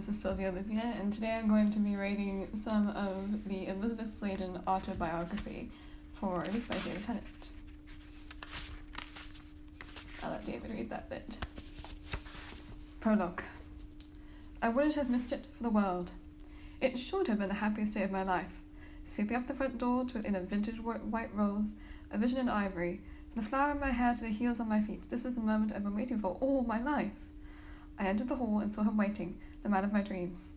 this is Sylvia Lupien, and today I'm going to be reading some of the Elisabeth Sladen Autobiography for Read by David Tennant. I'll let David read that bit. Prologue. I wouldn't have missed it for the world. It should have been the happiest day of my life. Sweeping up the front door to it in a vintage white rose, a vision in ivory, the flower in my hair to the heels on my feet. This was the moment I've been waiting for all my life. I entered the hall and saw him waiting, the man of my dreams.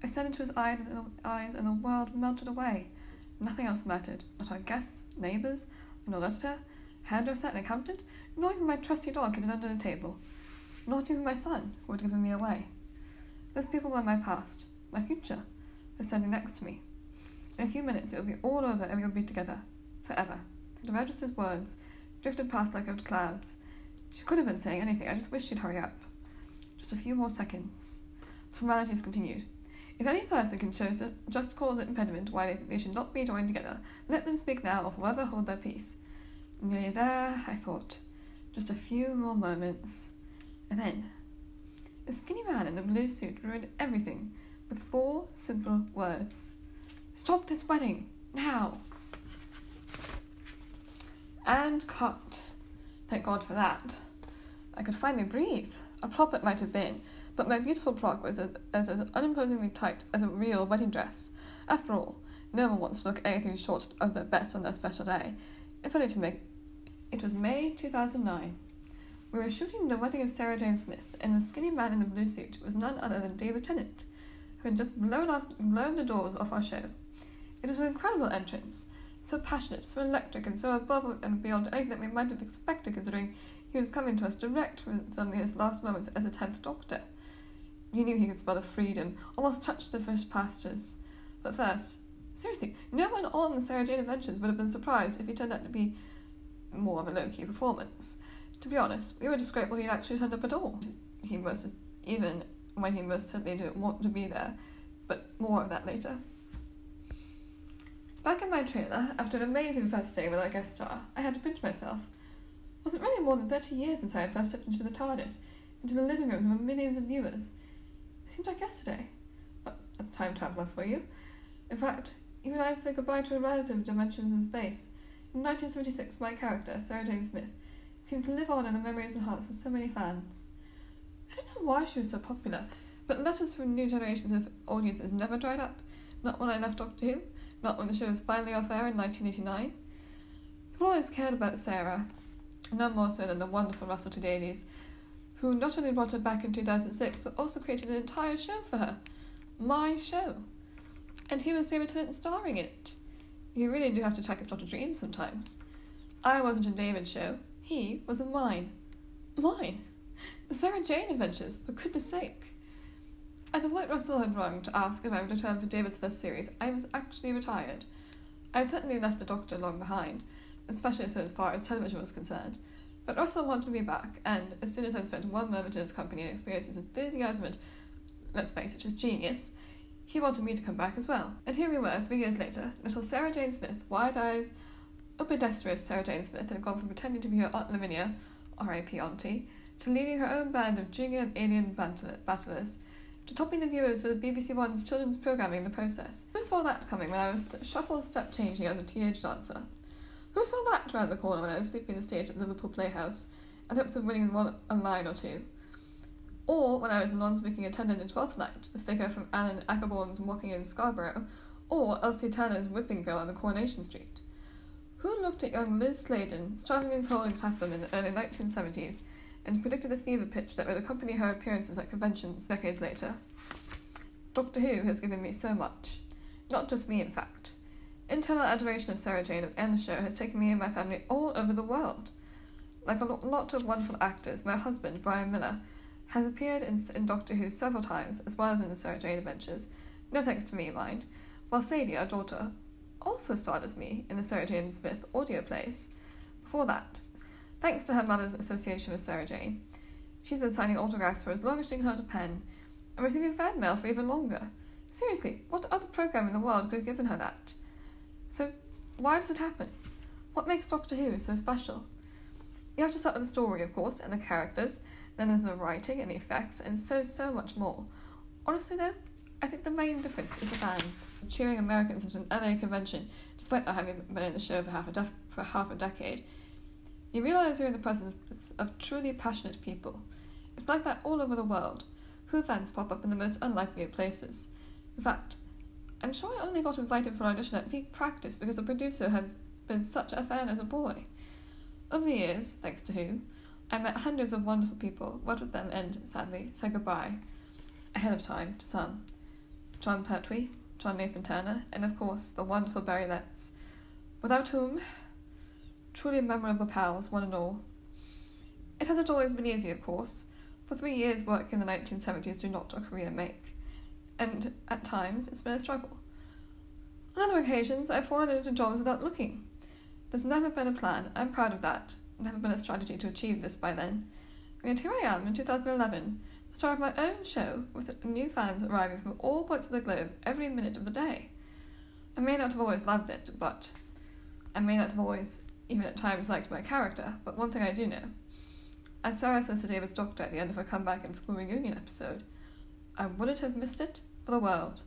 I stared into his eyes and the world melted away. Nothing else mattered. Not our guests, neighbours, an auditor, hairdresser, an accountant, not even my trusty dog hidden under the table. Not even my son, who had given me away. Those people were my past, my future. They're standing next to me. In a few minutes it would be all over and we would be together. Forever. The register's words drifted past like out clouds. She could have been saying anything, I just wished she'd hurry up. Just a few more seconds. Formalities continued. If any person can show just cause an impediment why they should not be joined together, let them speak now or forever hold their peace. Nearly there, I thought. Just a few more moments. And then, a skinny man in a blue suit ruined everything with 4 simple words. Stop this wedding, now! And cut. Thank God for that. I could finally breathe. A prop it might have been, but my beautiful frock was as unimposingly tight as a real wedding dress. After all, no one wants to look anything short of their best on their special day. If only to make... It was May 2009. We were shooting the wedding of Sarah Jane Smith, and the skinny man in the blue suit was none other than David Tennant, who had just blown the doors off our show. It was an incredible entrance, so passionate, so electric, and so above and beyond anything that we might have expected, considering he was coming to us direct from his last moments as a 10th Doctor. You knew he could smell the freedom, almost touch the fish pastures. But first, seriously, no one on the Sarah Jane Adventures would have been surprised if he turned out to be more of a low-key performance. To be honest, we were just grateful he'd actually turned up at all. Even when he most certainly didn't want to be there, but more of that later. Back in my trailer, after an amazing first day with our guest star, I had to pinch myself. Was it really more than 30 years since I had first stepped into the TARDIS, into the living rooms of millions of viewers? It seemed like yesterday. But that's time traveller for you. In fact, even I had said goodbye to a relative of dimensions in space. In 1976, my character, Sarah Jane Smith, seemed to live on in the memories and hearts of so many fans. I don't know why she was so popular, but letters from new generations of audiences never dried up. Not when I left Doctor Who, not when the show was finally off air in 1989. People always cared about Sarah, none more so than the wonderful Russell T Davies, who not only brought her back in 2006, but also created an entire show for her. My show. And he was David Tennant starring in it. You really do have to track a sort of dream sometimes. I wasn't in David's show. He was in mine. Mine? The Sarah Jane Adventures, for goodness sake. And the what Russell had rung to ask if I would return for David's first series, I was actually retired. I had certainly left the Doctor long behind, especially so as far as television was concerned, but Russell wanted me back, and as soon as I'd spent one moment in his company and experienced his enthusiasm and, let's face it, his genius, he wanted me to come back as well. And here we were, 3 years later, little Sarah Jane Smith, wide eyes, ambidextrous Sarah Jane Smith had gone from pretending to be her Aunt Lavinia, R.I.P. Auntie, to leading her own band of junior and alien battlers, to topping the viewers with BBC One's children's programming in the process. Who saw that coming when I was shuffle step changing as a teenage dancer? Who saw that around the corner when I was sleeping the stage at Liverpool Playhouse, in hopes of winning a line or two? Or when I was a non-speaking attendant in Twelfth Night, the figure from Alan Ackerbourne's Walking in Scarborough, or Elsie Turner's Whipping Girl on the Coronation Street? Who looked at young Liz Sladen, starving in cold in Clapham in the early 1970s, and predicted the fever pitch that would accompany her appearances at conventions decades later? Doctor Who has given me so much. Not just me, in fact. Internal adoration of Sarah Jane and the show has taken me and my family all over the world. Like a lot of wonderful actors, my husband, Brian Miller, has appeared in Doctor Who several times, as well as in the Sarah Jane Adventures, no thanks to me, mind, while Sadie, our daughter, also starred as me in the Sarah Jane Smith audio plays. Before that, thanks to her mother's association with Sarah Jane, she's been signing autographs for as long as she can hold a pen, and receiving fan mail for even longer. Seriously, what other programme in the world could have given her that? So, why does it happen? What makes Doctor Who so special? You have to start with the story, of course, and the characters, then there's the writing and the effects, and so much more. Honestly though, I think the main difference is the fans. Cheering Americans into an LA convention, despite not having been in the show for half a decade, you realise you're in the presence of truly passionate people. It's like that all over the world. Who fans pop up in the most unlikely of places. In fact, I'm sure I only got invited for an audition at peak practice because the producer has been such a fan as a boy. Over the years, thanks to Who, I met hundreds of wonderful people, worked with them and, sadly, said goodbye, ahead of time, to some. John Pertwee, John Nathan Turner, and of course, the wonderful Barry Letts, without whom, truly memorable pals, one and all. It hasn't always been easy, of course. For 3 years, work in the 1970s did not a career make, and at times it's been a struggle. On other occasions, I've fallen into jobs without looking. There's never been a plan, I'm proud of that, never been a strategy to achieve this by then. And here I am in 2011, the star of my own show, with new fans arriving from all parts of the globe every minute of the day. I may not have always loved it, but I may not have always, even at times, liked my character, but one thing I do know. As Sarah says to David's doctor at the end of her comeback and school reunion episode, I wouldn't have missed it for the world.